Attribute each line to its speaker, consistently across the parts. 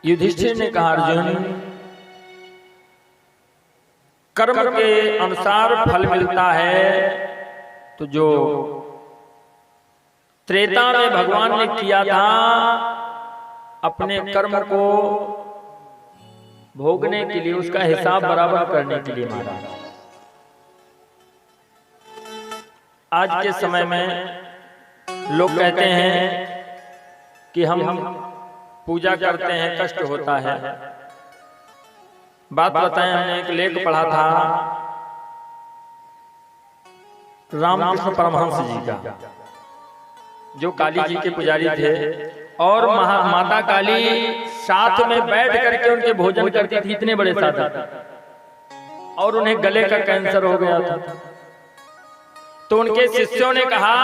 Speaker 1: युधिष्ठिर ने कहा, अर्जुन, कर्म के अनुसार फल मिलता है, तो जो त्रेता में भगवान ने किया था अपने कर्म को भोगने के लिए, उसका हिसाब बराबर करने के लिए मारा। आज के समय में लोग कहते हैं कि हम पूजा करते हैं, कष्ट होता है। बात बताएं, हमने एक लेख पढ़ा था रामकृष्ण परमहंस जी का, जो काली जी के पुजारी थे, और माता काली साथ में बैठ करके उनके भोजन करती थी, इतने बड़े साथ, और उन्हें गले का कैंसर हो गया था। तो उनके शिष्यों ने कहा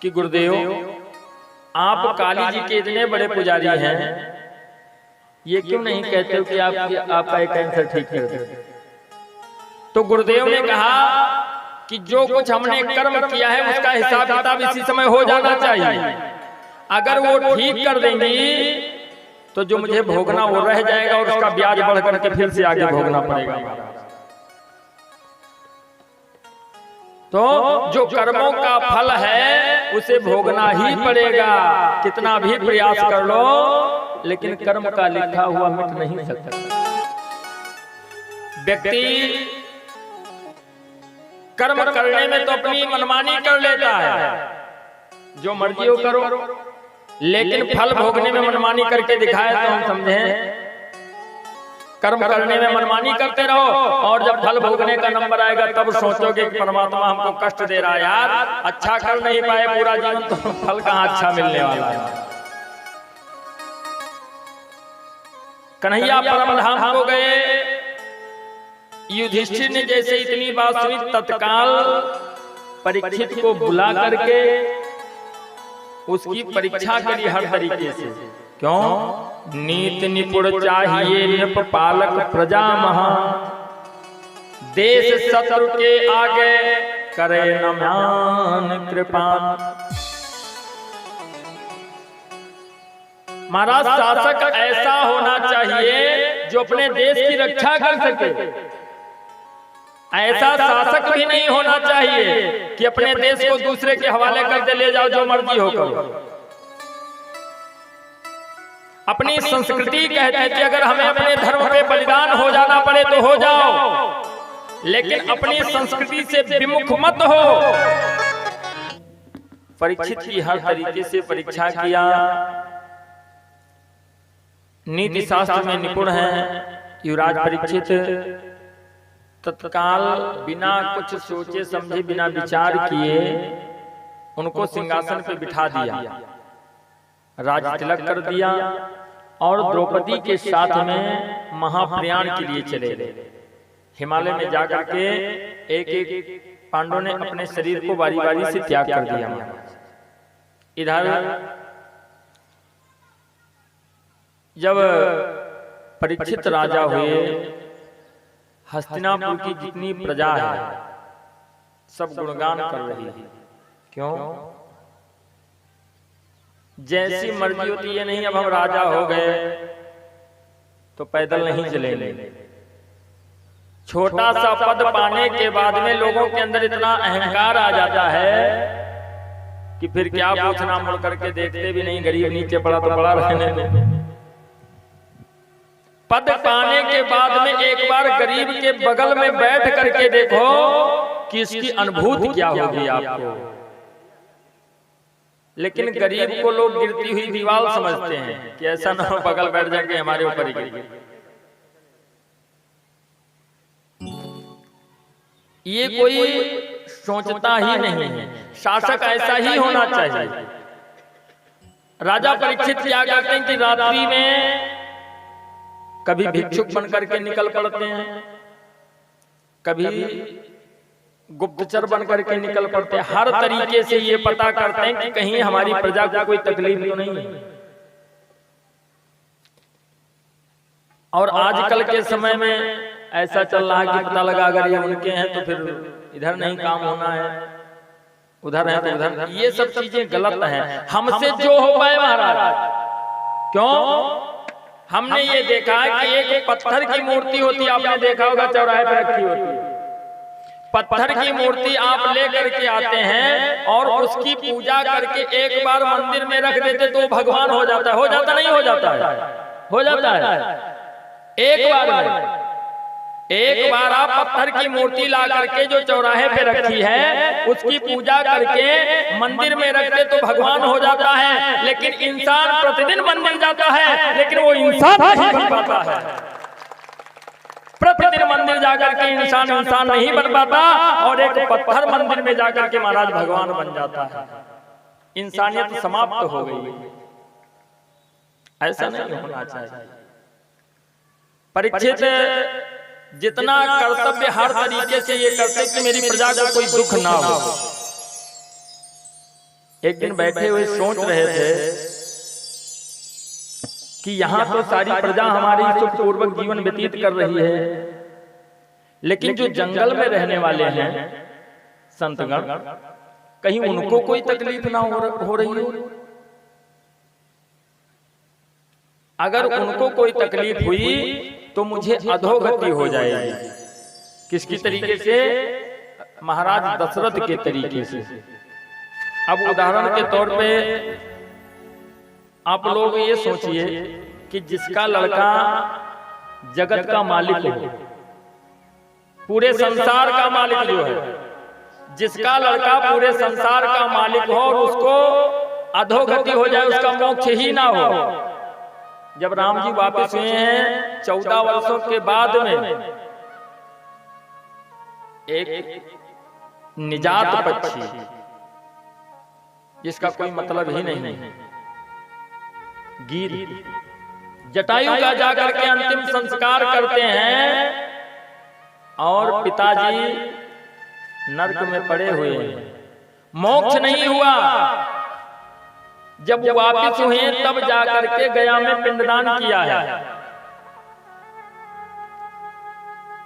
Speaker 1: कि गुरुदेव, आप काली जी के इतने बड़े पुजारी हैं, ये क्यों नहीं कहते हो कि आपका एक कैंसर ठीक कर दे? तो गुरुदेव ने कहा कि जो कुछ हमने कर्म किया है उसका हिसाब किताब इसी समय हो जाना चाहिए। अगर वो ठीक कर देंगी तो जो मुझे भोगना वो रह जाएगा, और उसका ब्याज बढ़ करके फिर से आगे भोगना पड़ेगा। तो जो कर्मों का फल है उसे भोगना ही पड़ेगा, कितना भी प्रयास कर लो, लेकिन कर्म का लिखा हुआ मिट नहीं सकता। व्यक्ति कर्म करने में तो अपनी मनमानी कर लेता है, जो मर्जी हो करो, लेकिन फल भोगने में मनमानी करके दिखाए तो हम समझें। कर्म करने में मनमानी करते रहो, और जब फल भोगने का नंबर आएगा तब सोचोगे कि परमात्मा हमको कष्ट दे रहा है, यार अच्छा कर नहीं पाए पूरा जीवन, तो फल कहाँ अच्छा मिलने वाला है। कन्हैया परमधाम को गए, युधिष्ठिर ने जैसे इतनी बात सुनी, तत्काल परीक्षित को बुला करके उसकी परीक्षा करी हर तरीके से। क्यों? नीति निपुण चाहिए नृप पालक प्रजा महा, देश शत्रु के आगे करे न म्यान कृपा। महाराज, शासक ऐसा होना चाहिए जो अपने देश की रक्षा कर सके। ऐसा शासक भी नहीं होना चाहिए कि अपने देश को दूसरे के हवाले करते ले जाओ, जो मर्जी हो करो। अपनी संस्कृति कहती है कि अगर हमें अपने धर्म पे बलिदान हो जाना पड़े तो हो जाओ, लेकिन अपनी संस्कृति से विमुख मत हो। परीक्षित की हर तरीके से परीक्षा किया, नीति शास्त्र में निपुण है युवराज परीक्षित। तत्काल बिना कुछ सोचे समझे, बिना विचार किए उनको सिंहासन पे बिठा दिया, राज तिलक कर दिया, और द्रौपदी के साथ में महाप्रयाण के लिए चले गए। हिमालय में जाकर के एक एक पांडवों ने अपने शरीर को बारी बारी से त्याग कर दिया। इधर जब परीक्षित राजा हुए, हस्तिनापुर की जितनी प्रजा है सब गुणगान कर रही है। क्यों? जैसी मर्जी होती है, नहीं अब हम राजा हो गए तो पैदल नहीं चलेंगे। छोटा सा पद पाने के बाद में लोगों के अंदर इतना अहंकार आ जाता है कि फिर क्या पूछना, मुड़ करके देखते भी नहीं, गरीब नीचे पड़ा तो पड़ा रहने दो। पद पाने के बाद में एक बार गरीब के बगल में बैठ करके देखो कि इसकी अनुभूति क्या होगी आपको। लेकिन गरीब को लोग गिरती हुई दीवार समझते हैं कि ऐसा ना हो बगल बैठ जाके हमारे ऊपर ही गिर। ये कोई सोचता ही नहीं है। शासक ऐसा ही होना चाहिए। राजा परीक्षित क्या करते हैं कि रात्रि में कभी भिक्षुक बन करके निकल पड़ते हैं, कभी गुप्तचर बन करके निकल पड़ते हैं। हर तरीके से ये पता करते हैं कि कहीं हमारी प्रजा को कोई तकलीफ तो नहीं है। और आजकल के समय में ऐसा चल रहा है कि पता लगा अगर ये उनके हैं तो फिर इधर नहीं काम होना है, उधर है तो उधर। ये सब चीजें गलत हैं। हमसे जो हो पाए महाराज, क्यों? हमने ये देखा है कि एक पत्थर की मूर्ति होती है, आपने देखा होगा चौराहे पर रखी होती है। पत्थर की मूर्ति आप लेकर के आते हैं और उसकी पूजा करके एक बार मंदिर में रख देते तो भगवान हो जाता है। हो जाता नहीं हो जाता है? हो जाता है। एक बार आप पत्थर की मूर्ति ला करके जो चौराहे पे रखी है उसकी पूजा करके मंदिर में रखते तो भगवान हो जाता है। लेकिन इंसान प्रतिदिन मंदिर जाता है लेकिन वो इंसान नहीं बन पाता है। प्रतिदिन मंदिर जाकर के इंसान नहीं बन पाता और एक पत्थर मंदिर में जाकर के महाराज भगवान बन जाता है। इंसानियत समाप्त हो गई। ऐसा नहीं होना चाहिए। परीक्षित जितना कर्तव्य हर तरीके से ये करते कि मेरी प्रजा को कोई दुख ना हो। एक दिन बैठे हुए सोच रहे थे कि यहाँ तो सारी प्रजा हमारी सुखपूर्वक जीवन व्यतीत कर रही है, लेकिन जो जंगल में रहने वाले हैं संतगण, कहीं उनको कोई तकलीफ ना हो रही हो। अगर उनको कोई तकलीफ हुई तो मुझे अधोगति हो जाएगी। किसकी तरीके से? महाराज दशरथ के तरीके से। अब उदाहरण के तौर पे आप लोग ये सोचिए कि जिसका लड़का जगत का मालिक हो, पूरे संसार का मालिक जो है, जिसका लड़का पूरे संसार का मालिक हो और उसको अधोगति हो जाए, उसका मोक्ष ही ना हो। जब राम जी वापस हुए हैं 14 वर्षों के बाद में, एक निजात पक्षी जिसका कोई मतलब ही नहीं है, गिर जटायु का जाकर के अंतिम संस्कार करते हैं और पिताजी नरक में पड़े हुए हैं, मोक्ष नहीं हुआ। जब वापिस हुए तब जाकर के गया में पिंडदान किया है,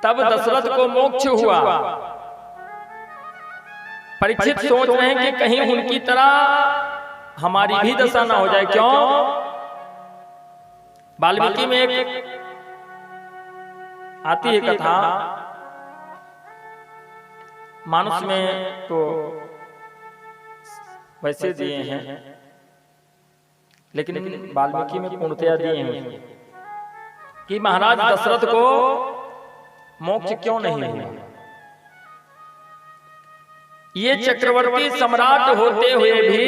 Speaker 1: तब दशरथ को मोक्ष हुआ। परीक्षित सोच रहे हैं कि कहीं उनकी तरह हमारी भी दशा ना हो जाए। क्यों? वाल्मीकि में एक आती है कथा, मानस में तो वैसे दिए हैं लेकिन वाल्मीकि में पूर्णतया दिए हैं कि महाराज दशरथ को मोक्ष क्यों नहीं हुआ। ये चक्रवर्ती सम्राट होते हुए भी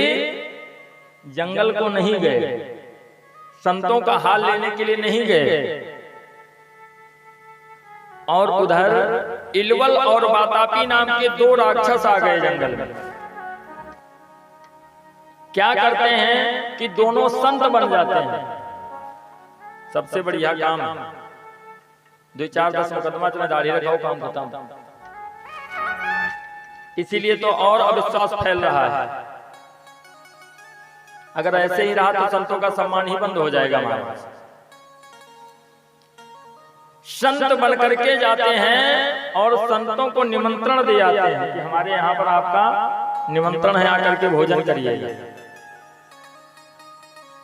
Speaker 1: जंगल को नहीं गए, संतों का हाल लेने के लिए नहीं गए, और उधर इलवल और वातापी नाम के 2 राक्षस आ गए जंगल में। क्या करते हैं कि दोनों संत बन जाते हैं। सबसे बढ़िया काम 2-4-10 मुकदमा में दाढ़ी रखाओ, काम खत्म। इसीलिए तो और अविश्वास फैल रहा है। अगर ऐसे ही रहा तो संतों का सम्मान ही बंद हो जाएगा। हमारे संत बन करके जाते हैं और संतों को निमंत्रण दे जाते हैं कि हमारे यहाँ पर आपका निमंत्रण है, आकर के भोजन करिएगा।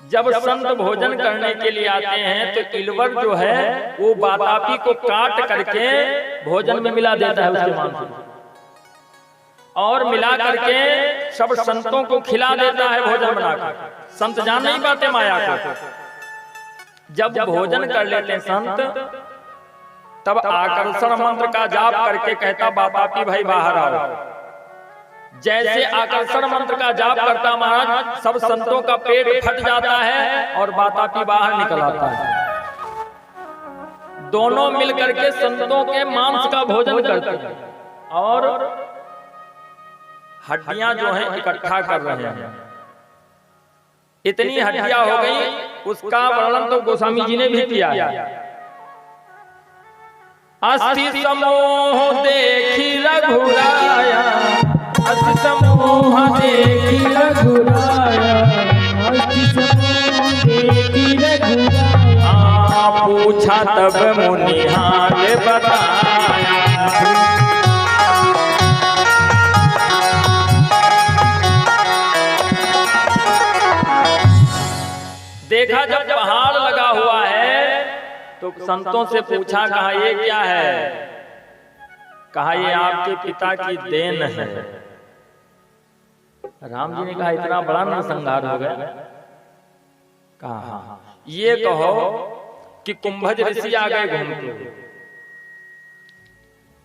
Speaker 1: जब संत भोजन करने के लिए आते हैं तो इलवर जो है वो वातापी को काट करके भोजन में मिला देता है उसके मांस में, और मिला करके सब संतों को खिला देता है भोजन बनाकर। संत जान नहीं पाते माया को। जब भोजन कर लेते हैं संत, तब आकर्षण मंत्र का जाप करके कहता वातापी भाई बाहर आओ। जैसे आकर्षण मंत्र का जाप करता महाराज, सब संतों का पेट फट जाता है और वातापी बाहर निकल आता है। दोनों मिलकर के संतों के मांस का भोजन करते हैं और हड्डियां जो हैं इकट्ठा कर रहे हैं। इतनी हड्डियां हो गई, उसका वर्णन तो गोस्वामी जी ने भी किया है। अस्थि समूह देखी रघुराया, अस्थि समूह देखी रघुराया, अस्थि समूह देखी रघुराया। पूछा तब मुनिहार बताया, देखा जब पहाड़ लगा हुआ है तो संतों से पूछा, कहा ये क्या है? कहा ये आपके पिता की देन है। राम जी ने कहा इतना बड़ा नरसंहार हो गया? कहा हाँ। ये कहो कि कुंभज ऋषि आ गए घूमते हुए,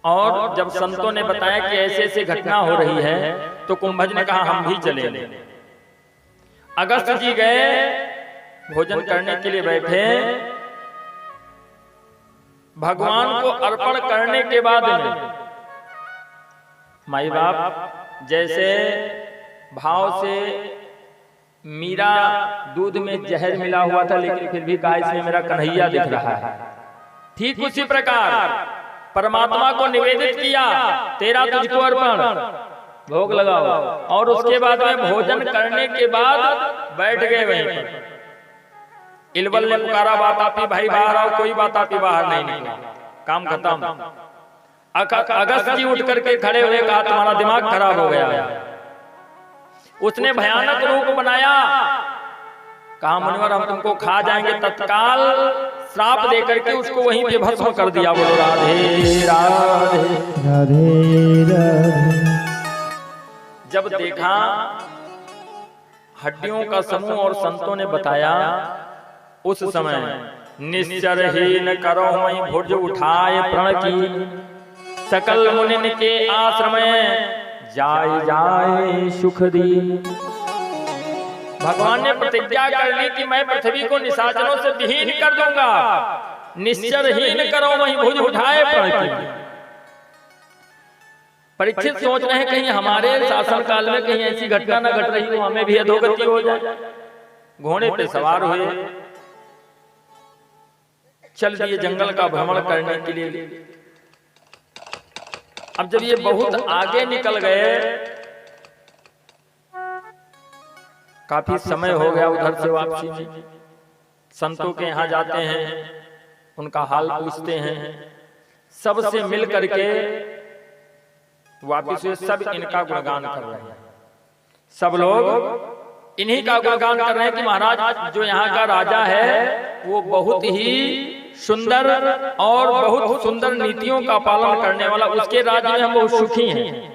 Speaker 1: और जब संतों ने बताया कि ऐसे ऐसे घटना हो रही है तो कुंभज ने कहा हम भी चलेंगे। अगस्त जी गए, भोजन करने के लिए बैठे, भगवान को अर्पण करने के बाद में माई बाप जैसे भाव से मीरा दूध में जहर मिला हुआ था लेकिन फिर भी कहा इसमें मेरा कन्हैया दिख रहा है, ठीक उसी प्रकार परमात्मा को निवेदित किया, तेरा तुझको अर्पण, भोग लगाओ। और उसके बाद में भोजन करने के बाद बैठ गए वहीं पर। इलबल ने पुकारा, बात आपी भाई बाहर आओ, कोई बात आपी बाहर नहीं निकला, काम खत्म। अगस्त जी उठ करके खड़े हुए, कहा तुम्हारा दिमाग खराब हो गया। उसने भयानक रूप बनाया, कहा मुनिवर हम तुमको खा जाएंगे। तत्काल श्राप देकर के उसको वहीं पे भस्म कर दिया। बोलो राधे राधे राधे राधे। जब देखा हड्डियों का समूह और संतों ने बताया, उस समय निश्चरहीन करो मई भुज उठाए प्रण की, सकल मुनिन के आश्रम जाए जाए सुख दी। भगवान ने प्रतिज्ञा कर ली कि मैं पृथ्वी को निशाचरों से विहीन कर दूंगा। निश्चरहीन करो वहीं भुज उठाए प्रण की। परीक्षित सोच रहे हैं कहीं हमारे शासन काल में कहीं ऐसी घटना न घट रही हो, हमें भी अधोगति हो जाए। घोड़े पे सवार हुए, चल दिए जंगल का भ्रमण करने के लिए। अब जब ये बहुत आगे निकल गए, काफी समय हो गया उधर से वापसी में, संतों के यहाँ जाते हैं, उनका हाल पूछते हैं, सबसे मिल करके वापिस हुए। सब इनका गुणगान कर रहे हैं, सब लोग इन्हीं का गुणगान कर रहे हैं कि महाराज जो यहाँ का राजा है वो बहुत ही सुंदर और बहुत सुंदर नीतियों का पालन करने वाला, उसके राज्य में हम बहुत सुखी हैं।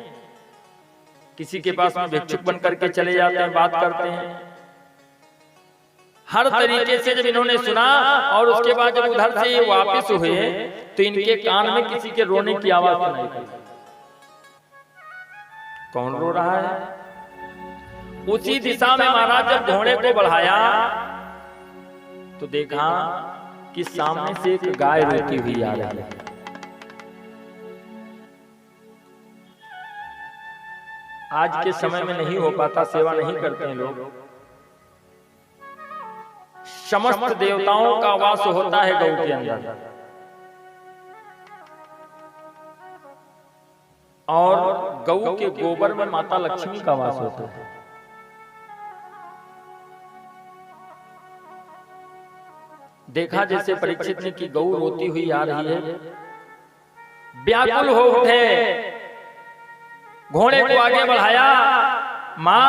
Speaker 1: किसी के पास में भिक्षुक बन करके चले जाते हैं, बात करते हैं, हर तरीके से जब इन्होंने सुना। और उसके बाद जब उधर से ये वापस हुए तो इनके कान में किसी के रोने की आवाज सुनाई दी। कौन रो रहा है? उसी दिशा में महाराज जब घोड़े को बढ़ाया तो देखा कि सामने से एक गाय रोती हुई आ रही है। आज के समय में नहीं हो पाता, सेवा नहीं करते हैं लोग। समस्त देवताओं का वास होता है गौ के अंदर, और गौ के गोबर में माता लक्ष्मी का वास होता है। देखा जैसे परीक्षित ने कि गौ रोती हुई आ रही है, व्याकुल हो उठे, घोड़े को आगे बढ़ाया। मां,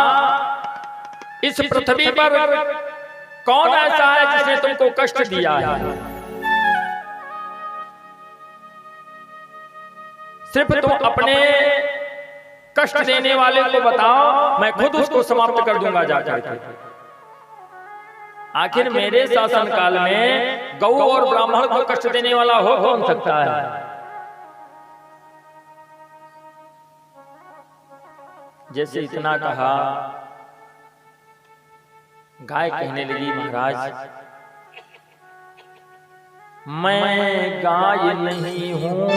Speaker 1: इस पृथ्वी पर कौन ऐसा है जिसने तुमको कष्ट दिया है? सिर्फ तुम अपने कष्ट देने वाले को बताओ, मैं खुद उसको समाप्त कर दूंगा जाकर के। आखिर मेरे शासन काल में गौ और ब्राह्मण को कष्ट देने वाला हो कौन सकता है? जैसे इतना कहा, गाय कहने लगी महाराज मैं गाय नहीं हूँ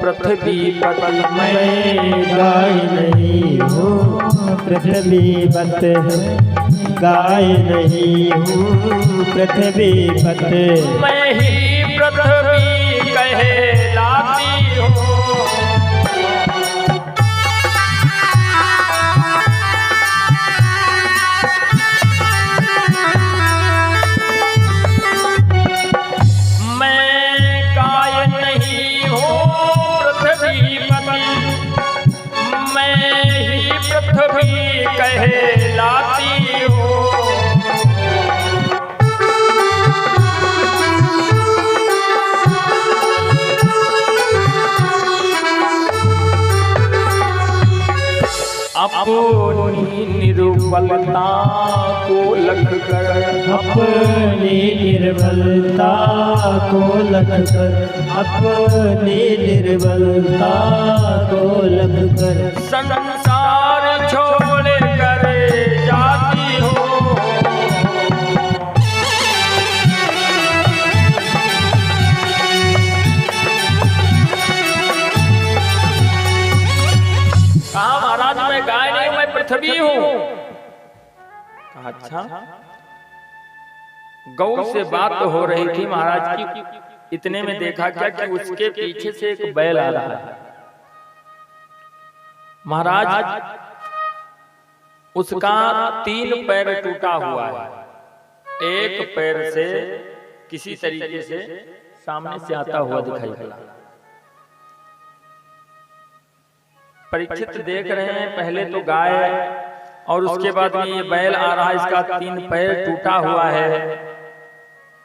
Speaker 1: पृथ्वी पति,
Speaker 2: मैं गाय नहीं हूँ पृथ्वी पत, गाय नहीं हूँ पृथ्वी पत,
Speaker 1: मैं ही पृथ्वी कहलाती हूँ। पृथ्वी कहलाती हो, अपनी निर्बलता को लख कर,
Speaker 2: अपनी निर्बलता को लख कर, अपनी निर्बलता को लख कर,
Speaker 1: संसार छोड़ कर जाती हो। कहा महाराज मैं गाय नहीं हूं, मैं पृथ्वी हूं। कहा अच्छा। गौ से बात तो हो रही थी महाराज की, इतने में देखा क्या कि उसके पीछे से एक बैल आ रहा है। महाराज उसका 3 पैर टूटा हुआ है, एक पैर से किसी तरीके से सामने से आता हुआ दिखाई पड़ा। परीक्षित देख रहे हैं पहले तो गाय और उसके बाद में ये बैल आ रहा है, इसका 3 पैर टूटा हुआ है।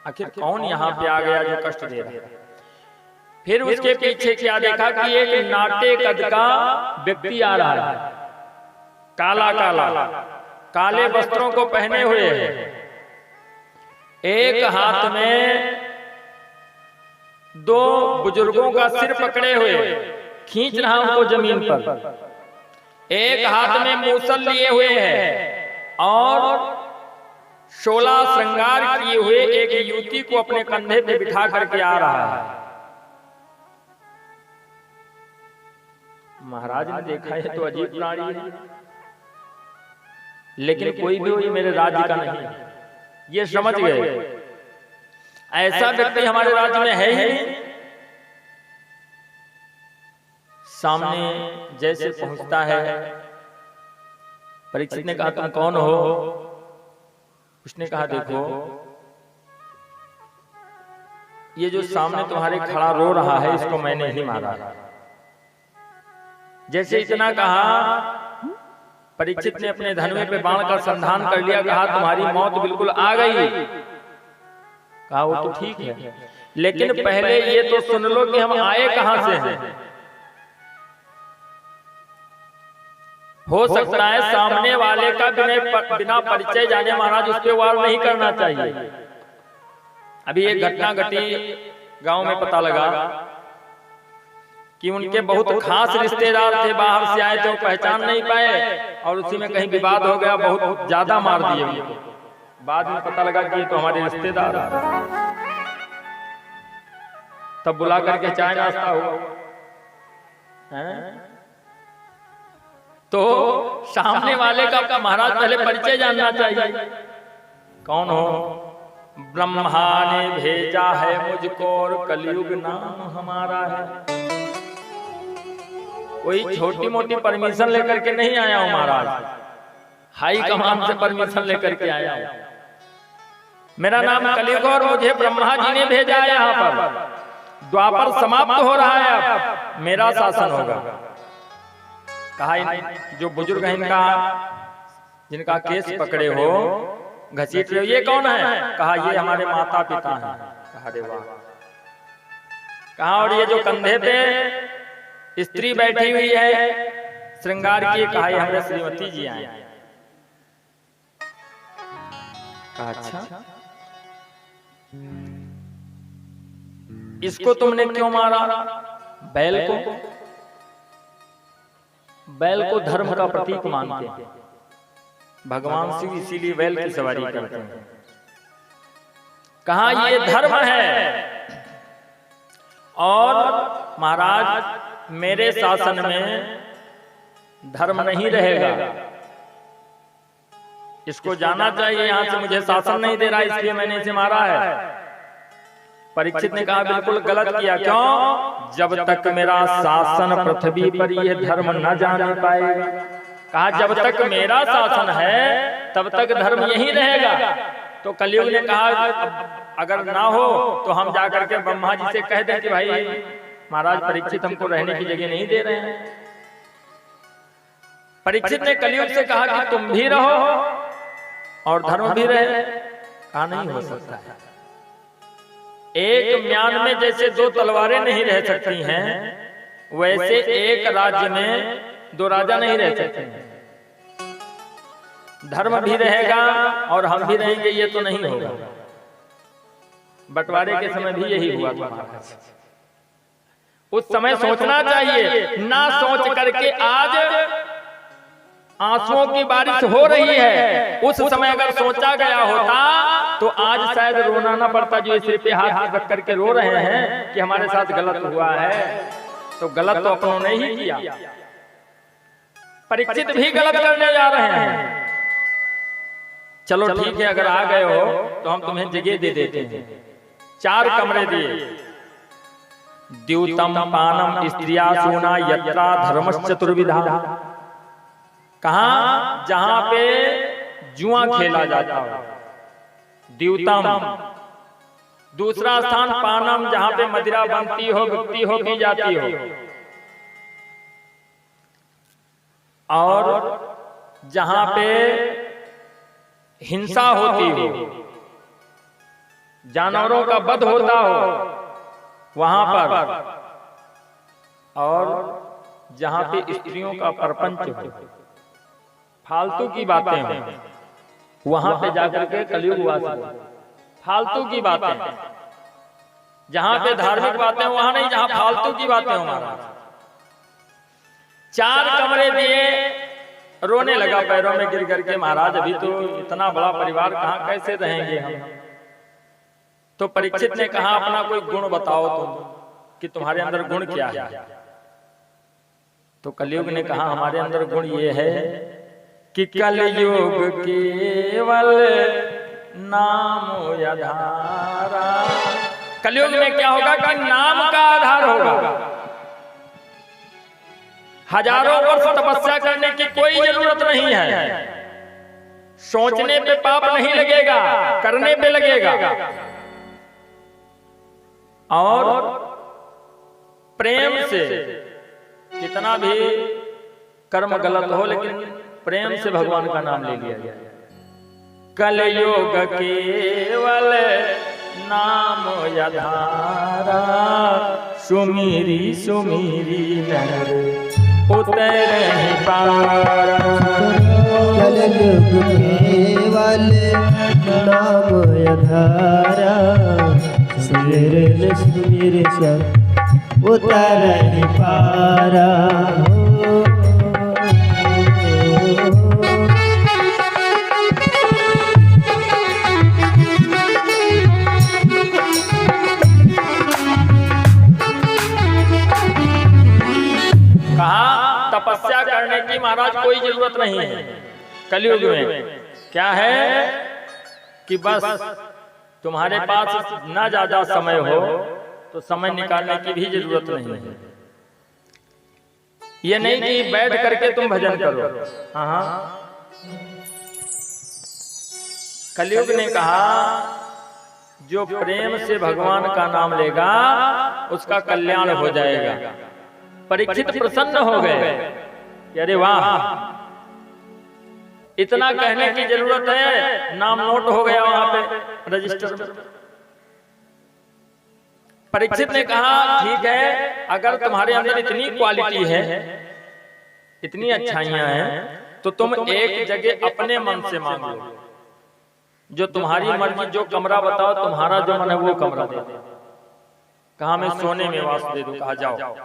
Speaker 1: आखिर कौन यहाँ पे आ गया जो कष्ट दे रहा है। फिर उसके पीछे क्या देखा कि एक नाटे कद का व्यक्ति आ रहा है, काला काला, काले वस्त्रों को पहने हुए है, एक हाथ में 2 बुजुर्गों का सिर पकड़े हुए खींच रहा उनको जमीन पर, एक हाथ में मूसल लिए हुए है और 16 श्रृंगार किए हुए एक युवती को अपने कंधे पे बिठा करके आ रहा है। महाराज ने देखा है तो अजीब प्राणी है, लेकिन कोई भी मेरे राज्य का नहीं है, ये समझ गए। ऐसा व्यक्ति हमारे राज्य में है ही नहीं। सामने जैसे पहुंचता है, परीक्षित ने कहा तुम कौन हो? उसने कहा देखो ये जो सामने तुम्हारे खड़ा रो रहा है इसको मैंने ही मारा है। जैसे इतना कहा, परीक्षित ने अपने धनुष पे बाण का संधान कर लिया, कहा तुम्हारी मौत बिल्कुल आ गई। कहा वो तो ठीक है, लेकिन पहले ये तो सुन लो कि हम आए कहां से हैं। हो सकता है सामने वाले का बिना परिचय जाने महाराज उस पर वार नहीं करना चाहिए। अभी एक घटना घटी गांव में, पता लगा कि उनके बहुत खास रिश्तेदार थे, बाहर से आए थे, वो पहचान नहीं पाए और उसी में कहीं विवाद हो गया, बहुत ज्यादा मार दिए उनको। बाद में पता लगा कि ये तो हमारे रिश्तेदार हैं। तब बुला करके चाय नाश्ता हुआ हैं? तो सामने वाले का महाराज पहले परिचय जानना चाहिए। कौन हो? ब्रह्मा ने भेजा है मुझको और कलयुग नाम हमारा है। कोई छोटी मोटी परमिशन लेकर के नहीं आया हूं महाराज, हाई कमान से परमिशन लेकर के आया हूं। मेरा नाम कलयुग और मुझे ब्रह्मा जी ने भेजा है यहाँ पर। द्वापर समाप्त हो रहा है, अब मेरा शासन होगा। कहा जो बुजुर्ग हैं इनका, जिनका केस पकड़े हो, घसीट रहे हो, ये कौन है? कहा ये हमारे माता पिता हैं। कहा अरे वाह। कहा और ये जो कंधे पे स्त्री बैठी हुई है श्रृंगार की, कहा ये हमारे श्रीमती जी आए। कहा अच्छा, इसको तुमने क्यों मारा? बैल को? बैल को धर्म का प्रतीक मानते हैं भगवान शिव, इसीलिए बैल की सवारी करते हैं। कहा ये धर्म है और महाराज मेरे शासन में धर्म नहीं रहेगा, इसको जाना चाहिए। यहां से मुझे शासन नहीं दे रहा, इसलिए मैंने इसे मारा है। परीक्षित ने कहा बिल्कुल गलत किया। क्यों? जब तक मेरा शासन पृथ्वी पर यह धर्म न जाने पाएगा। कहा जब तक मेरा शासन है तब तक धर्म यही रहेगा। तो कलयुग ने कहा अगर ना हो तो हम जाकर के ब्रह्मा जी से कह दें कि भाई महाराज परीक्षित हमको रहने की जगह नहीं दे रहे हैं। परीक्षित ने कलयुग से कहा कि तुम भी रहो और धर्म भी रहे। कहा नहीं हो सकता है। एक म्यान में जैसे 2 तलवारें नहीं रह सकती हैं, वैसे एक राज्य में 2 राजा नहीं रह सकते हैं। धर्म भी रहेगा और हम भी रहेंगे, ये तो नहीं होगा। बंटवारे के समय भी यही हुआ था महाराज। उस समय सोचना चाहिए, ना सोच करके आज आंसुओं की बारिश हो रही है। उस समय अगर सोचा गया होता तो आज शायद रोना ना पड़ता। जो सिर पे हाथ रख करके रो रहे हैं कि हमारे साथ गलत हुआ है, तो गलत तो अपनों ने ही किया। परीक्षित भी गलत करने जा रहे हैं। चलो ठीक है, अगर आ गए हो तो हम तुम्हें जगह दे देते हैं। 4 कमरे दिए। द्यूतम पानम स्त्रिया सोना यत्रा धर्मश्चतुर्विधा। कहां? जहां पे जुआ खेला जाता हो, द्यूतम। दूसरा स्थान पानम, जहां पे मदिरा बनती हो, बिकती हो, पी जाती हो। और जहां पे हिंसा होती हो, जानवरों का वध होता हो, वहां पर। और जहां पे स्त्रियों का प्रपंच हो, फालतू की बातें हो, वहां पे जाकर के कलयुगवास हो। फालतू की बातें, जहां पे धार्मिक बातें वहां नहीं, जहां फालतू की बातें हो महाराज। 4 कमरे दिए। रोने लगा पैरों में गिर करके, महाराज अभी तो इतना बड़ा परिवार, कहां कैसे रहेंगे हम। तो परीक्षित ने कहा अपना कोई गुण बताओ तुम, कि तुम्हारे अंदर गुण क्या है। तो कलयुग ने कहा हमारे अंदर गुण ये है कि कलयुग केवल नाम आधारा। कलयुग में क्या होगा कि नाम का आधार होगा। हजारों वर्ष तपस्या करने की कोई जरूरत नहीं है। सोचने पे पाप नहीं लगेगा, करने पे लगेगा। और प्रेम से, कितना भी कर्म गलत हो लेकिन प्रेम से भगवान का नाम ले लिया जाए। कलयुग केवल नाम आधारा। सुमिरी सुमिरी नर उतर पारा।
Speaker 2: कलयुग केवल नाम आधारा। सुमिर सुमिर सब उतर पारा।
Speaker 1: तपस्या करने की महाराज कोई जरूरत नहीं है। कलयुग में क्या है कि बस तुम्हारे पास ना ज्यादा समय हो तो समय निकालने की भी जरूरत नहीं है। ये नहीं कि बैठ करके तुम भजन करो। हाँ, कलयुग ने कहा जो प्रेम से भगवान का नाम लेगा उसका कल्याण हो जाएगा। परीक्षित प्रसन्न हो गए कि अरे वाह, इतना कहने की जरूरत है, नाम नोट हो गया वहां पे रजिस्टर में। परीक्षित ने कहा ठीक है, अगर तुम्हारे अंदर इतनी क्वालिटी है, इतनी अच्छाइयां हैं, तो तुम एक जगह अपने मन से मांग लो। जो तुम्हारी मर्जी, जो कमरा बताओ, तुम्हारा जो मन है वो कमरा दे दो। कहा मैं सोने में वास दे दूं। कहा जाओ,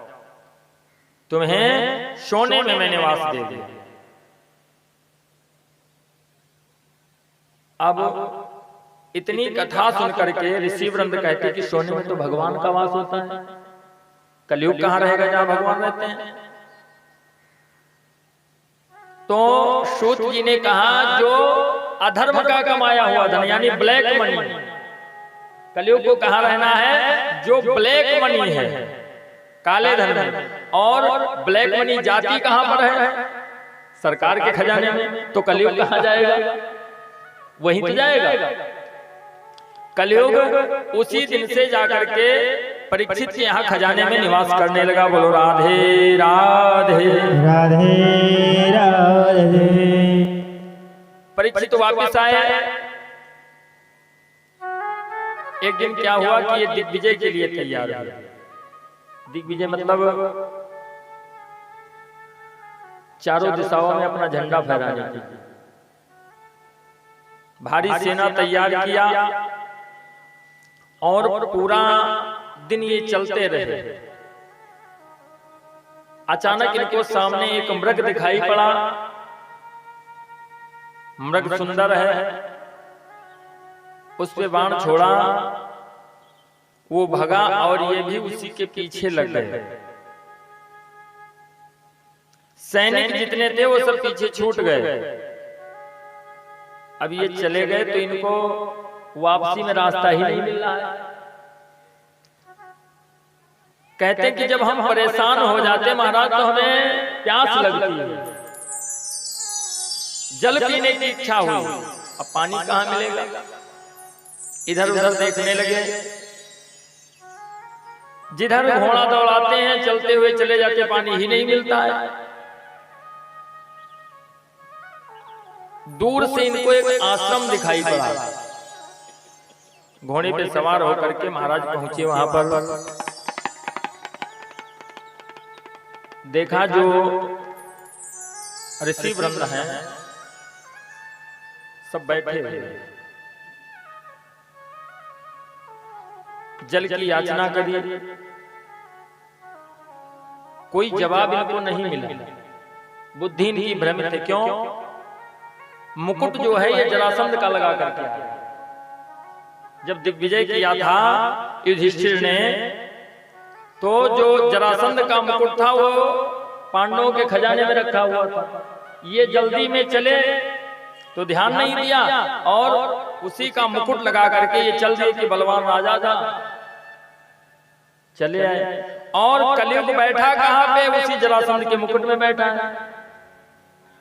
Speaker 1: तुम्हें सोने में मैं निवास दे दूं। अब इतनी कथा सुन करके ऋषि वृंद कहते कि सोने में तो भगवान का वास होता है, कलयुग कहां रहेगा जहां भगवान रहते हैं। तो सूत जी ने कहा जो अधर्म का कमाया हुआ धन यानी ब्लैक मनी, कलयुग को कहां रहना है, जो ब्लैक मनी है, काले धन में। और ब्लैक मनी जाती कहां पर है, सरकार के खजाने में। तो कलयुग कहां जाएगा, वहीं तो जाएगा। कलयुग उसी दिन से जाकर के परीक्षित के यहाँ खजाने में निवास करने लगा। बोलो राधे राधे
Speaker 2: राधे राधे।
Speaker 1: परीक्षित वापस आए। एक दिन क्या हुआ कि ये दिग्विजय के लिए तैयार हुए। दिग्विजय मतलब चारों दिशाओं में अपना झंडा फहराने की। भारी सेना तैयार किया और पूरा दिन ये चलते रहे। अचानक इनको सामने एक मृग दिखाई पड़ा। मृग सुंदर है, उस पे बाण छोड़ा, वो भगा और ये भी उसी के पीछे लग गए। सैनिक जितने थे वो सब पीछे छूट गए। अब ये चले गए तो इनको वापसी में रास्ता ही नहीं मिल रहा है। कहते हैं कि जब हम परेशान हो जाते महाराज तो हमें प्यास लगती है, जल पीने की इच्छा हुई। अब पानी कहाँ मिलेगा? इधर उधर देखने लगे, जिधर घोड़ा दौड़ाते हैं चलते हुए चले जाते, पानी ही नहीं मिलता है। दूर से इनको एक आश्रम दिखाई पड़ा। घोड़े पे सवार होकर के महाराज पहुंचे वहां पर। देखा जो ऋषि वृंद हैं सब बैठे हुए, जल की याचना करी, कोई जवाब इनको नहीं मिला। बुद्धि इनकी भ्रमित है। क्यों? मुकुट जो है ये जरासंध का लगा करके आया। जब दिग्विजय किया था युधिष्ठिर ने, तो जो जरासंध का मुकुट था वो पांडवों के खजाने में रखा हुआ था। ये जल्दी में चले तो ध्यान नहीं दिया और उसी का मुकुट लगा करके ये चल दिए कि बलवान राजा था। चले आए और कलयुग बैठा कहां पे? उसी जरासंध के मुकुट में बैठा है।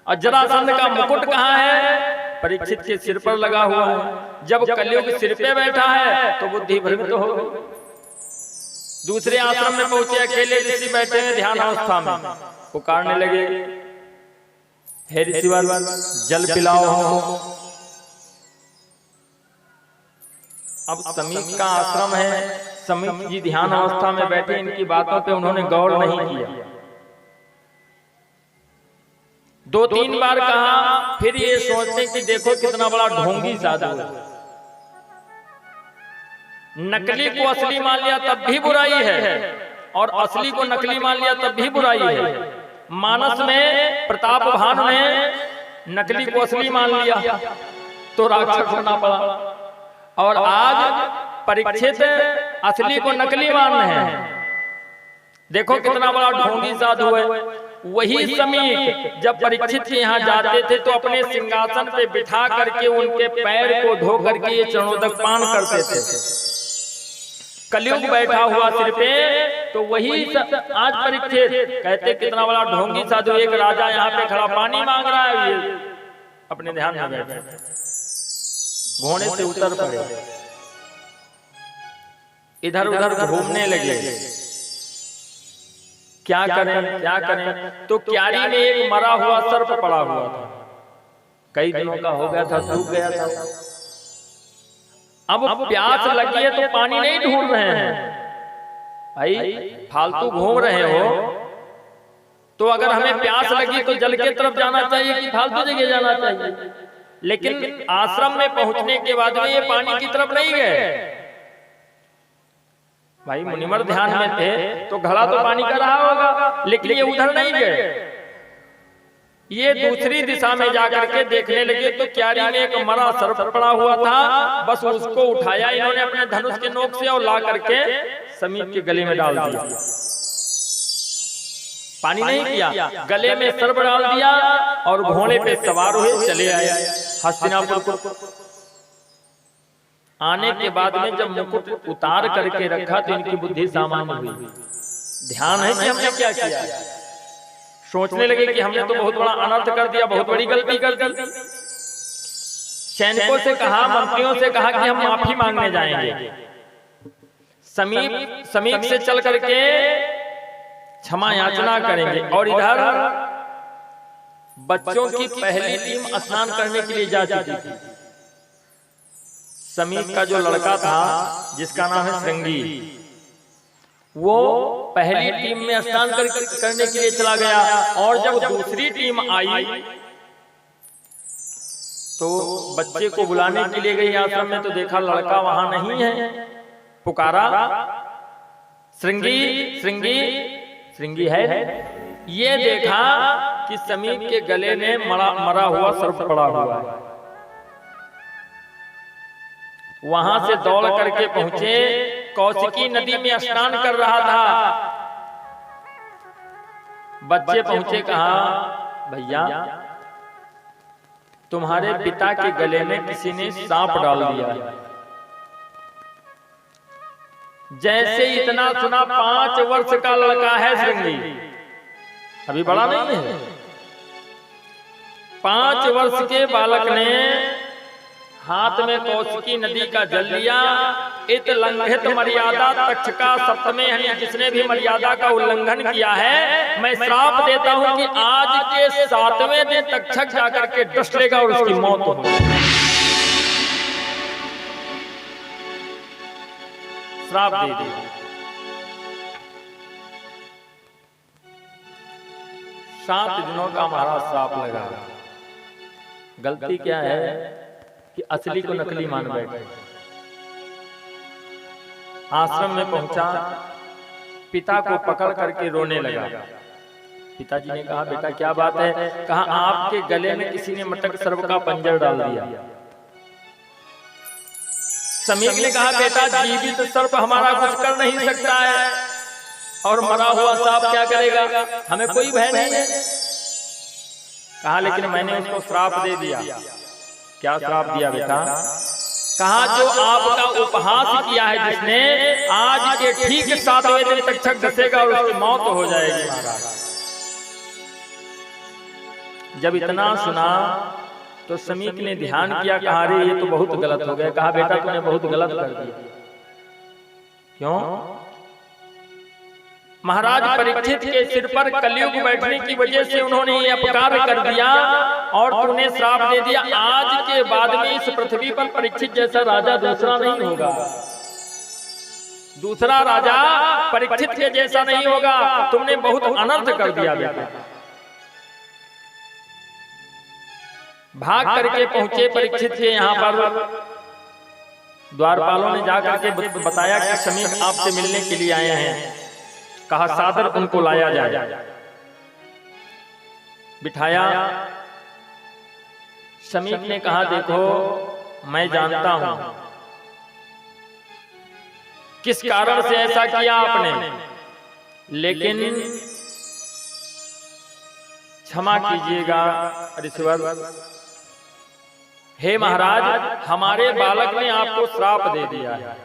Speaker 1: और जरासंध का मुकुट कहां है? परीक्षित के सिर पर लगा हुआ है। जब कलयुग सिर पे बैठा है तो बुद्धि भ्रमित हो गई। दूसरे आश्रम में पहुंचे, अकेले ऋषि बैठे हैं ध्यान अवस्था में, पुकारने लगे, हे ऋषिवर जल पिलाओ हमको। अब समीप का आश्रम है, समीप जी ध्यान अवस्था में बैठे, इनकी बातों पे उन्होंने गौर नहीं किया। 2-3 बार कहा, फिर ये सोचते कि देखो कितना बड़ा ढोंगी साधु है। नकली को असली मान लिया तब भी बुराई है, और असली को नकली मान लिया तब भी बुराई है। मानस में प्रताप भान ने नकली को असली मान लिया तो राक्षस होना पड़ा, और आज परीक्षित असली को नकली मान रहे हैं। देखो कितना बड़ा ढोंगी साधु है। वही समीप जब परीक्षित के यहाँ जाते थे तो अपने सिंहासन पे बिठा करके उनके पैर को धो करके ये चरणोदक पान करते थे। कलयुग बैठा हुआ सिर पे, तो वही आज परीक्षित कहते कितना बड़ा ढोंगी साधु। एक राजा यहाँ पे खड़ा पानी मांग रहा है, ये अपने ध्यान में बैठे, घोड़े से उतर पड़े, इधर उधर घूमने लगे, क्या करें क्या करें। तो क्यारी में एक मरा हुआ सर्प पड़ा हुआ था, कई दिनों का हो गया था, सूख गया था। अब प्यास लगी है तो पानी नहीं ढूंढ रहे हैं भाई, फालतू घूम रहे हो तो अगर हमें प्यास लगी तो जल के तरफ जाना चाहिए कि फालतू जगह जाना चाहिए। लेकिन आश्रम में पहुंचने के बाद में ये पानी की तरफ नहीं गए। भाई मुनिवर ध्यान में थे तो घड़ा तो पानी का रहा होगा, लेकिन ये उधर नहीं गए। ये दूसरी दिशा में जाकर के देखने लगे तो क्यारी में एक मरा सर्प पड़ा हुआ था। बस उसको उठाया इन्होंने अपने धनुष के नोक से और ला करके समीप के गले में डाल दिया। पानी नहीं किया, गले में सर्प डाल दिया और घोड़े पे सवार हुए चले आए हस्तिनापुर को। आने के बाद में जब मुकुट उतार करके रखा तो इनकी बुद्धि सामान्य हुई। ध्यान है कि हमने क्या किया। सोचने लगे कि हमने तो बहुत बड़ा अनर्थ कर दिया, बहुत बड़ी गलती कर दी। सैनिकों से कहा, मंत्रियों से कहा कि हम माफी मांगने जाएंगे। समीप से चल करके क्षमा याचना करेंगे। और इधर बच्चों की पहली टीम स्नान करने के लिए जा चुकी थी। समीप का जो लड़का था जिसका नाम है श्रृंगी, वो पहली टीम में स्नान करने के लिए चला गया। और जब दूसरी टीम आई तो बच्चे को बुलाने के लिए गई आश्रम में, तो देखा लड़का वहां नहीं है। पुकारा, श्रृंगी श्रृंगी श्रृंगी है। ये देखा कि समीप के गले में मरा हुआ सर्प पड़ा हुआ है। वहां से दौड़ करके पहुंचे, कौशिकी नदी में स्नान कर रहा था। बच्चे पहुंचे, कहा भैया तुम्हारे पिता के गले में किसी ने सांप डाल दिया। जैसे इतना सुना, 5 वर्ष का लड़का है श्रृंगी, अभी बड़ा नहीं है। 5 वर्ष के बालक ने हाथ में कौशिकी नदी का जल लिया। इत लंघित मर्यादा तक्षका सप्तमे, यानी जिसने भी मर्यादा का उल्लंघन किया है, मैं श्राप देता हूं कि आज के 7वें दिन तक्षक जाकर के डस लेगा और उसकी मौत हो। श्राप दे दिया। 7 दिनों का महाराज श्राप लगा। गलती क्या है कि असली को नकली मान बैठे। आश्रम में पहुंचा, पिता को पकड़ करके रोने लगा। पिताजी ने कहा बेटा क्या बात है? कहा आपके गले में किसी ने मटक सर्प का पंजर डाल दिया। समीप ने कहा बेटा जीवित सर्प हमारा कुछ कर नहीं सकता है, और मरा हुआ सांप क्या करेगा, हमें कोई भय नहीं है। कहा लेकिन मैंने उसको श्राप दे दिया। क्या श्राप दिया बेटा? कहा जो आपका उपहास किया है जिसने, आज के ठीक 7वें दिन तक्षक डसेगा और उसकी मौत हो जाएगी। जब इतना सुना तो समीप ने ध्यान किया, कहा अरे ये तो बहुत गलत हो गया। कहा बेटा तूने बहुत गलत कर दिया। क्यों? महाराज परीक्षित के सिर पर कलयुग बैठने की वजह से उन्होंने ये अपकार कर दिया और तूने श्राप दे दिया। आज के बाद में इस पृथ्वी पर परीक्षित जैसा राजा दूसरा नहीं होगा। दूसरा राजा परीक्षित के जैसा नहीं होगा। तुमने बहुत अनर्थ कर दिया बेटा। भाग करके पहुंचे परीक्षित के यहाँ पर। द्वारपालों ने जाकर के बताया कि समीप आपसे मिलने के लिए आए हैं। कहा सादर उनको लाया जाए। बिठाया। समीप ने कहा देखो मैं जानता हूं किस कारण से ऐसा किया आपने, लेकिन क्षमा कीजिएगा ऋषिवर। हे महाराज हमारे बालक ने आपको श्राप दे दिया है।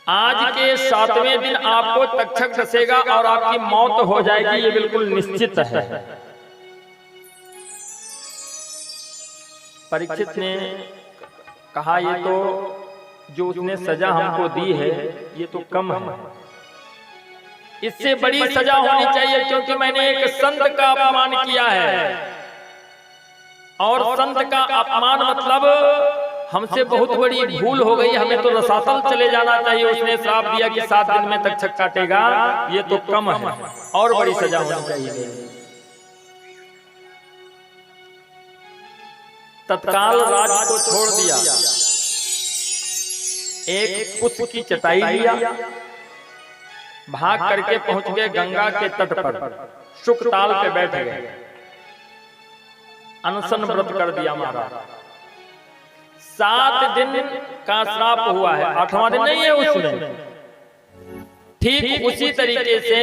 Speaker 1: आज के 7वें दिन आपको तक्षक डसेगा और आपकी मौत हो जाएगी, ये बिल्कुल निश्चित है। परीक्षित ने कहा ये तो जो उसने सजा हमको दी है ये तो कम है, इससे बड़ी सजा होनी चाहिए, क्योंकि मैंने एक संत का अपमान किया है। और संत का अपमान मतलब हमसे बहुत बड़ी भूल हो गई, हमें तो रसातल चले जाना चाहिए। उसने श्राप दिया कि 7 दिन में तक्षक काटेगा, ये तो कम है, और बड़ी सजा होनी चाहिए। तत्काल राज को छोड़ दिया। एक पुष्प की चटाई लिया, भाग करके पहुंच गए गंगा के तट पर। शुक्र ताल पे बैठ गए, अनशन व्रत कर दिया महाराज। 7 दिन का श्राप हुआ है, 8वां दिन नहीं है उसमें। ठीक उसी तरीके से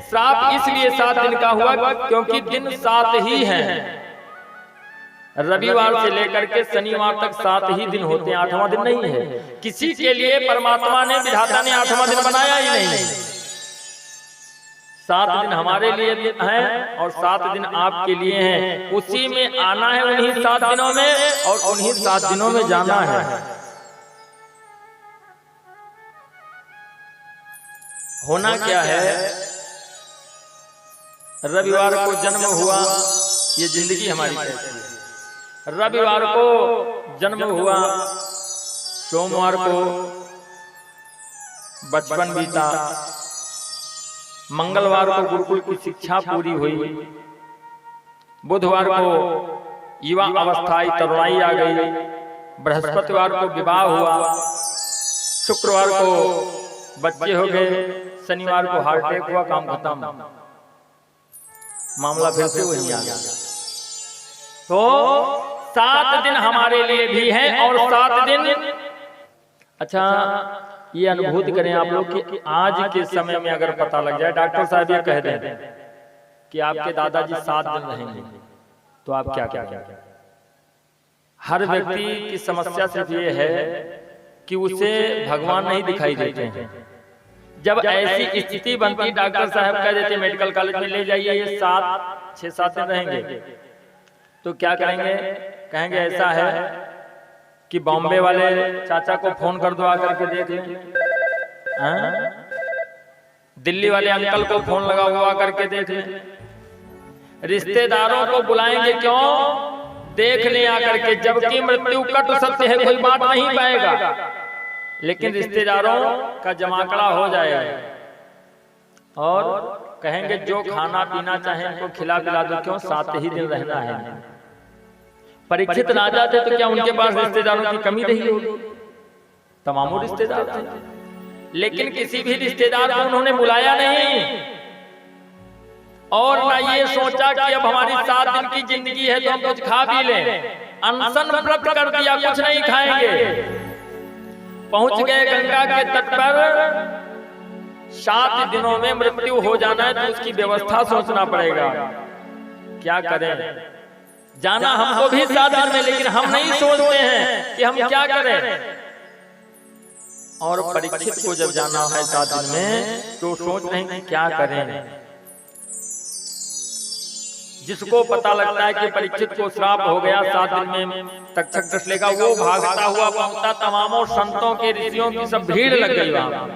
Speaker 1: श्राप इसलिए 7 दिन का हुआ क्योंकि दिन 7 ही हैं। रविवार से लेकर के शनिवार तक 7 ही दिन होते हैं, 8वां दिन नहीं है। किसी के लिए परमात्मा ने, विधाता ने 8वां दिन बनाया ही नहीं। 7 दिन हमारे लिए हैं और 7 दिन आपके लिए हैं। उसी में आना है उन्हीं 7 दिनों में, और उन्हीं 7 दिनों में जाना है। होना क्या है, रविवार को जन्म हुआ, ये जिंदगी हमारी कैसी है। रविवार को जन्म हुआ, सोमवार को बचपन बीता, मंगलवार को गुरुकुल की शिक्षा पूरी हुई, बुधवार को युवा अवस्था आई, तरुणाई आ गई। बृहस्पतिवार को विवाह हुआ, शुक्रवार को बच्चे हो गए, शनिवार को हार्ट अटैक हुआ, काम खत्म, मामला फिर से वही आ गया। तो 7 दिन हमारे लिए भी हैं और 7 दिन। अच्छा, ये अनुभूति करें आप लोग कि आज के समय में अगर पता लग जाए, डॉक्टर साहब ये कह दें कि आपके दादाजी 7 दिन रहेंगे, तो आप क्या करेंगे? हर व्यक्ति की समस्या सिर्फ ये है कि उसे भगवान नहीं दिखाई देते हैं। जब ऐसी स्थिति बनती, डॉक्टर साहब कह देते मेडिकल कॉलेज में ले जाइए, ये 6-7 दिन रहेंगे, तो क्या करेंगे? कहेंगे ऐसा है कि बॉम्बे वाले चाचा को फोन कर दो आकर के देख लें, दिल्ली वाले अंकल को फोन लगा हुआ करके देख लें, रिश्तेदारों को बुलाएंगे क्यों? देख लें आकर के, जबकि मृत्यु कट सत्य है, कोई बात नहीं पाएगा, लेकिन रिश्तेदारों का जमाकड़ा हो जाएगा और कहेंगे जो खाना पीना चाहे इनको खिला पिला दो, क्यों? 7 ही दिन रहना है। परीक्षित राजा थे तो क्या उनके पास रिश्तेदारों की कमी रही होगी? तमामों रिश्तेदार थे, लेकिन किसी भी रिश्तेदार को उन्होंने बुलाया नहीं और ना ये सोचा कि अब हमारी 7 दिन की जिंदगी है तो हम कुछ खा पी लें। अनशन व्रत कर दिया, कुछ नहीं खाएंगे। पहुंच गए गंगा के तट पर, 7 दिनों में मृत्यु हो जाना है तो उसकी व्यवस्था सोचना पड़ेगा। क्या करें? जाना हमको भी 7 दिन में, लेकिन हम नहीं सोचते हैं कि हम क्या करें। और परीक्षित को जब जाना है 7 दिन में, तो सोच रहे हैं कि क्या करें। जिसको पता लगता है कि परीक्षित को श्राप हो गया, 7 दिन में तक्षक दृष्टि लेगा, वो भागता हुआ पहुंचता। तमामों संतों के, ऋषियों की सब भीड़ लग गई वहां,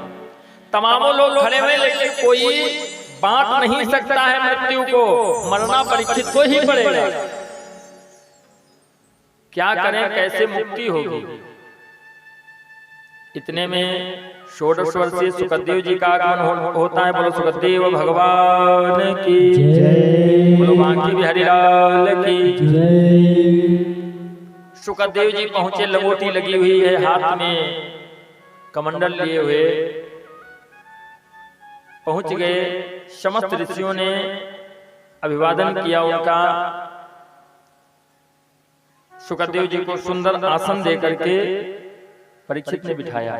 Speaker 1: तमामों लोग खड़े हुए, लेकिन कोई बांट नहीं सकता है मृत्यु को, मरना परीक्षित को ही पड़ेगा। क्या करें, कैसे मुक्ति होगी? इतने में 16 वर्षीय सुखदेव जी का आगमन होता है। बोलो सुखदेव भगवान की जय, बोलो बांकी बिहारी लाल की जय। सुखदेव जी पहुंचे, लंगोटी लगी हुई है, हाथ में कमंडल लिए हुए पहुंच गए। समस्त ऋषियों ने अभिवादन किया उनका। सुखदेव जी को सुंदर आसन देकर के परीक्षित ने बिठाया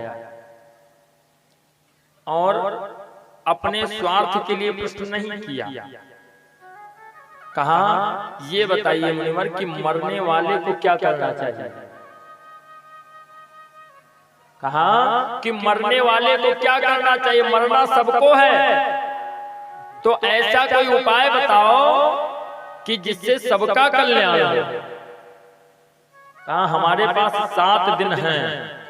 Speaker 1: और अपने स्वार्थ के लिए प्रश्न नहीं किया। कहा, ये बताइए मुनिवर कि मरने वाले को क्या करना चाहिए? कहा कि मरने वाले को क्या करना चाहिए? मरना सबको है, तो ऐसा कोई उपाय बताओ कि जिससे सबका कल्याण हो। कहा, हमारे पास 7 दिन हैं।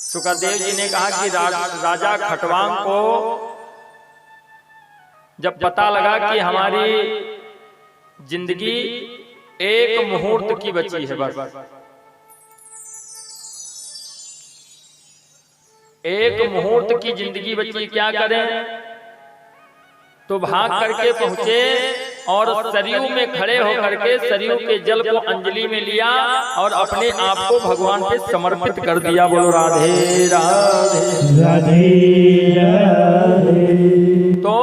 Speaker 1: सुखदेव जी ने कहा कि राजा खटवांग को जब पता लगा कि हमारी जिंदगी 1 मुहूर्त की बची है, बस 1 मुहूर्त की जिंदगी बची, क्या करें? तो भाग करके पहुंचे और सरयू में खड़े होकर के सरयू के जल को अंजलि में लिया और अपने आप को भगवान पे समर्पित कर दिया। बोलो राधे राधे राधे राधे। तो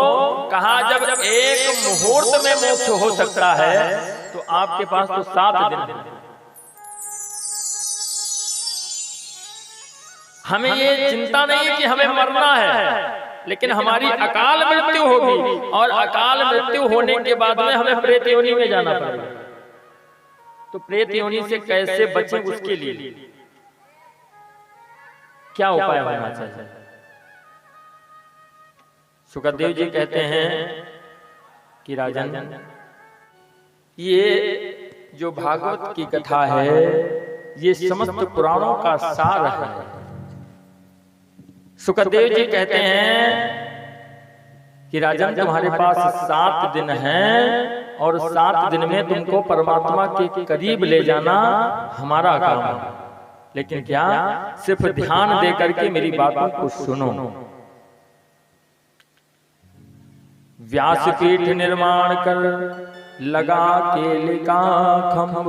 Speaker 1: कहा, जब 1 मुहूर्त में मोक्ष हो सकता है तो आपके पास तो 7 दिन। हमें ये चिंता नहीं कि हमें मरना है, लेकिन हमारी अकाल मृत्यु होगी और अकाल मृत्यु होने के बाद में हमें प्रेत योनि में जाना पड़ेगा। तो प्रेत योनि से कैसे बचें, उसके लिए क्या उपाय होना चाहिए? सुखदेव जी कहते हैं कि राजन, ये जो भागवत की कथा है, ये समस्त पुराणों का सार है। सुखदेव जी कहते हैं कि राजन, तुम्हारे पास 7 दिन हैं और 7 दिन में तुमको परमात्मा के करीब ले जाना हमारा काम है। लेकिन क्या? सिर्फ ध्यान दे करके मेरी बातों को सुनो। व्यासपीठ निर्माण कर लगा केलिका खंभ।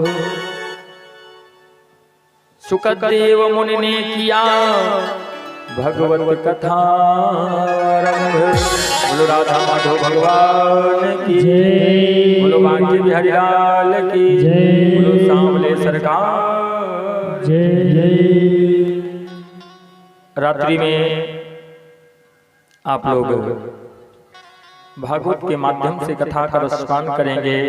Speaker 1: सुखदेव मुनि ने किया भगवत कथा आरंभ। बोलो राधा माधव भगवान की जय, बोलो बांके बिहारी लाल की जय, बोलो सांवले सरकार जय। रात्रि में आप लोग भागवत के माध्यम से कथा का रसपान करेंगे।